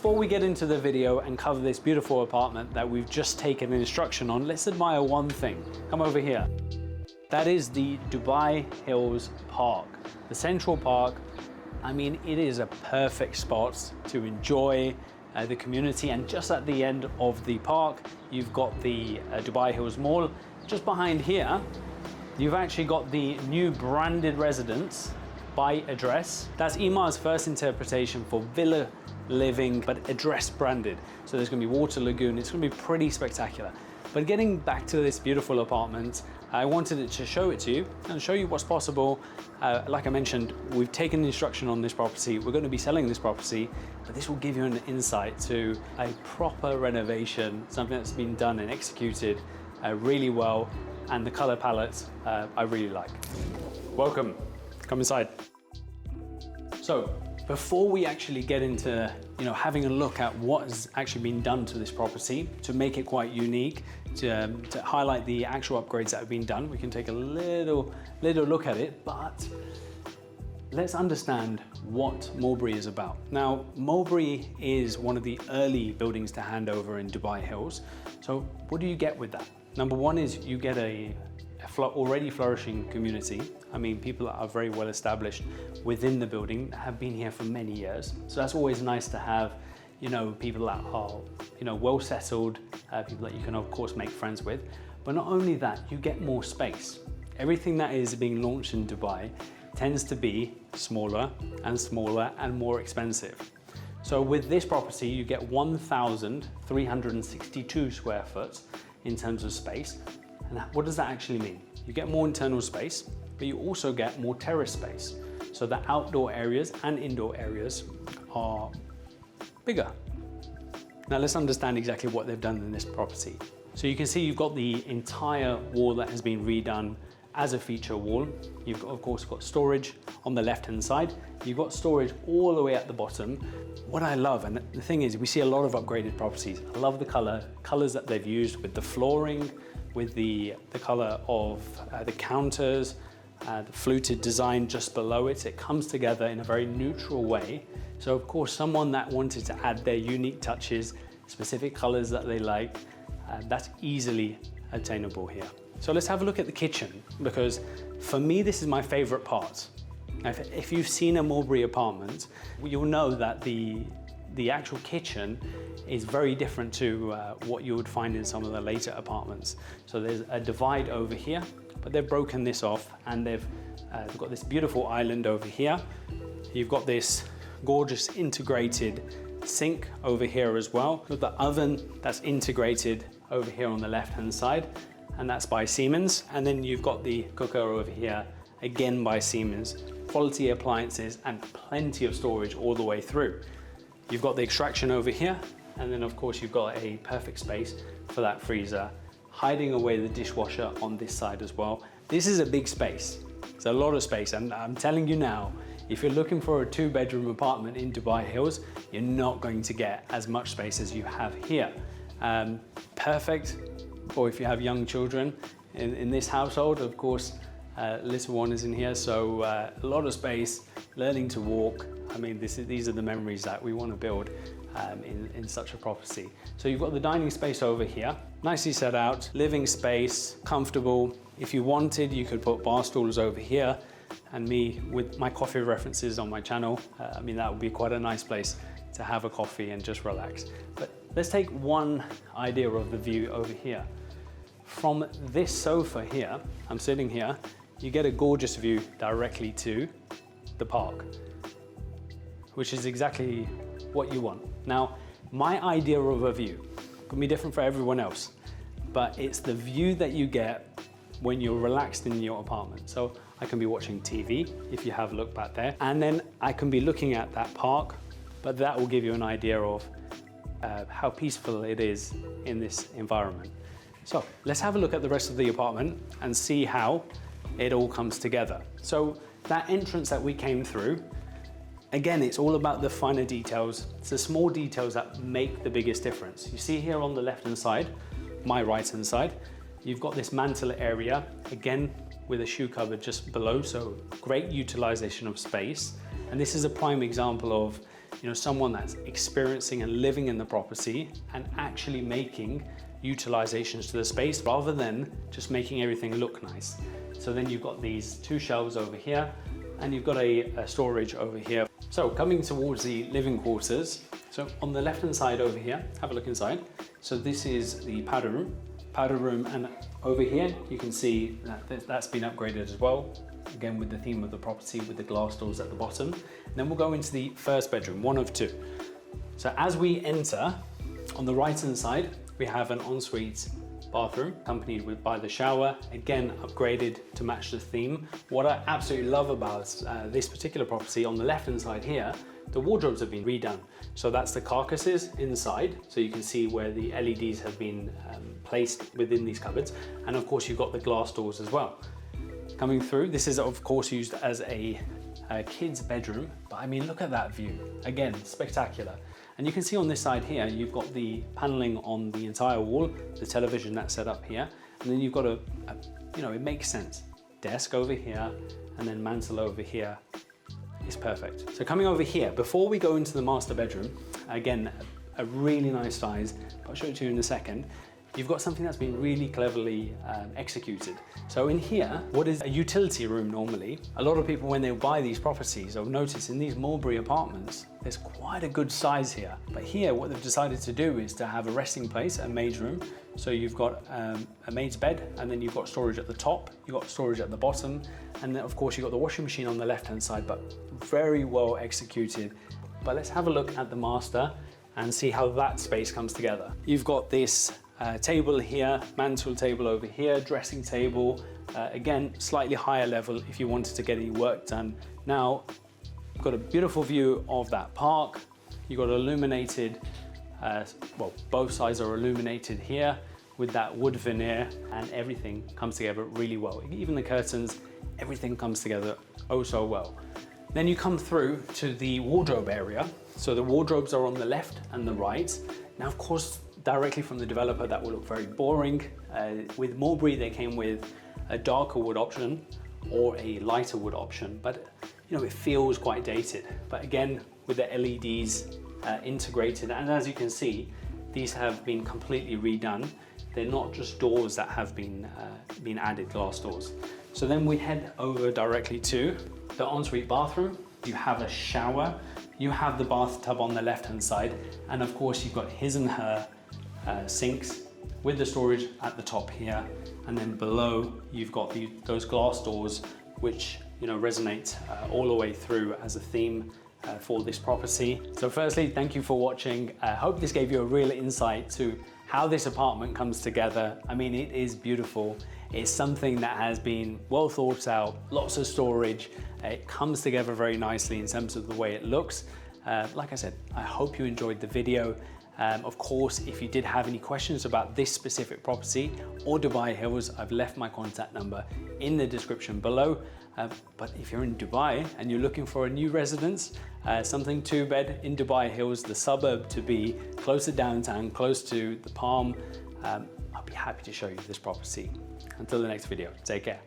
before we get into the video and cover this beautiful apartment that we've just taken an instruction on, let's admire one thing. Come over here. That is the Dubai Hills Park, the Central Park. I mean, it is a perfect spot to enjoy the community, and just at the end of the park, you've got the Dubai Hills Mall. Just behind here, you've actually got the new branded residence by address. That's Imar's first interpretation for villa living, but address branded. So there's gonna be water lagoon, it's gonna be pretty spectacular. But getting back to this beautiful apartment, I wanted to show it to you and show you what's possible. Like I mentioned, we've taken instruction on this property. We're going to be selling this property, but this will give you an insight to a proper renovation, something that's been done and executed really well, and the color palette I really like. Welcome, come inside. So, before we actually get into having a look at what has actually been done to this property to make it quite unique, to highlight the actual upgrades that have been done, we can take a little look at it, but let's understand what Mulberry is about. Now, Mulberry is one of the early buildings to hand over in Dubai Hills. So what do you get with that? Number one is you get a already flourishing community. I mean, people that are very well established within the building, have been here for many years. So that's always nice to have, people that are, well settled, people that you can of course make friends with. But not only that, you get more space. Everything that is being launched in Dubai tends to be smaller and more expensive. So with this property, you get 1,362 square foot in terms of space. And what does that actually mean? You get more internal space, but you also get more terrace space. So the outdoor areas and indoor areas are bigger. Now let's understand exactly what they've done in this property. So you can see you've got the entire wall that has been redone as a feature wall. You've of course got storage on the left-hand side. You've got storage all the way at the bottom. What I love, and the thing is, we see a lot of upgraded properties. I love the colors that they've used with the flooring, with the color of the counters, the fluted design just below it. It comes together in a very neutral way. So of course, someone that wanted to add their unique touches, specific colors that they like, that's easily attainable here. So let's have a look at the kitchen, because for me, this is my favorite part. If you've seen a Mulberry apartment, you'll know that the actual kitchen is very different to what you would find in some of the later apartments. So there's a divide over here, but they've broken this off, and they've got this beautiful island over here. You've got this gorgeous integrated sink over here as well. With the oven that's integrated over here on the left-hand side, and that's by Siemens. And then you've got the cooker over here, again by Siemens. Quality appliances and plenty of storage all the way through. You've got the extraction over here, and then of course you've got a perfect space for that freezer, hiding away the dishwasher on this side as well. This is a big space. It's a lot of space, and I'm telling you now, if you're looking for a 2-bedroom apartment in Dubai Hills, you're not going to get as much space as you have here. Perfect for if you have young children in this household. Of course, little one is in here, so a lot of space, learning to walk. I mean, these are the memories that we want to build in such a property. So you've got the dining space over here, nicely set out, living space, comfortable. If you wanted, you could put bar stools over here, and me with my coffee references on my channel. I mean, that would be quite a nice place to have a coffee and just relax. But let's take one idea of the view over here. From this sofa here, I'm sitting here, you get a gorgeous view directly to the park, which is exactly what you want. Now, my idea of a view can be different for everyone else, but it's the view that you get when you're relaxed in your apartment. So I can be watching TV, if you have a look back there, and then I can be looking at that park, but that will give you an idea of how peaceful it is in this environment. So let's have a look at the rest of the apartment and see how it all comes together. So that entrance that we came through, again, it's all about the finer details. It's the small details that make the biggest difference. You see here on the left-hand side, my right-hand side, you've got this mantle area, again, with a shoe cupboard just below, so great utilization of space. And this is a prime example of someone that's experiencing and living in the property and actually making utilizations to the space rather than just making everything look nice. So then you've got these 2 shelves over here and you've got a storage over here. So coming towards the living quarters, so on the left hand side over here, have a look inside. So this is the powder room, and over here you can see that that's been upgraded as well, again with the theme of the property with the glass doors at the bottom. And then we'll go into the first bedroom, 1 of 2. So as we enter, on the right hand side we have an ensuite bathroom accompanied by the shower, again upgraded to match the theme. What I absolutely love about this particular property, on the left hand side here, the wardrobes have been redone. So that's the carcasses inside, so you can see where the LEDs have been placed within these cupboards, and of course you've got the glass doors as well. Coming through, this is of course used as a kid's bedroom, but I mean look at that view, again spectacular. And you can see on this side here, you've got the paneling on the entire wall, the television that's set up here, and then you've got it makes sense. Desk over here, and then mantle over here is perfect. So coming over here, before we go into the master bedroom, again, a really nice size, I'll show it to you in a second. You've got something that's been really cleverly executed. So in here, what is a utility room normally, a lot of people when they buy these properties, will notice in these Mulberry apartments, there's quite a good size here. But here, what they've decided to do is to have a resting place, a maid's room. So you've got a maid's bed, and then you've got storage at the top, you've got storage at the bottom, and then of course you've got the washing machine on the left-hand side, but very well executed. But let's have a look at the master and see how that space comes together. You've got this table here, mantle table over here, dressing table, again, slightly higher level if you wanted to get any work done. Now, you've got a beautiful view of that park. You've got illuminated, both sides are illuminated here with that wood veneer, and everything comes together really well. Even the curtains, everything comes together oh so well. Then you come through to the wardrobe area. So the wardrobes are on the left and the right. Now, of course, directly from the developer, that will look very boring. With Mulberry, they came with a darker wood option or a lighter wood option, but it feels quite dated. But again, with the LEDs integrated, and as you can see, these have been completely redone. They're not just doors that have been added, glass doors. So then we head over directly to the ensuite bathroom. You have a shower, you have the bathtub on the left-hand side, and of course you've got his and her sinks with the storage at the top here, and then below you've got those glass doors which resonate all the way through as a theme for this property. So firstly, thank you for watching. I hope this gave you a real insight to how this apartment comes together. I mean, it is beautiful. It's something that has been well thought out, lots of storage. It comes together very nicely in terms of the way it looks. Like I said, I hope you enjoyed the video. Of course, if you did have any questions about this specific property or Dubai Hills, I've left my contact number in the description below. But if you're in Dubai and you're looking for a new residence, something 2-bed in Dubai Hills, the suburb to be close to downtown, close to the Palm, I'll be happy to show you this property. Until the next video, take care.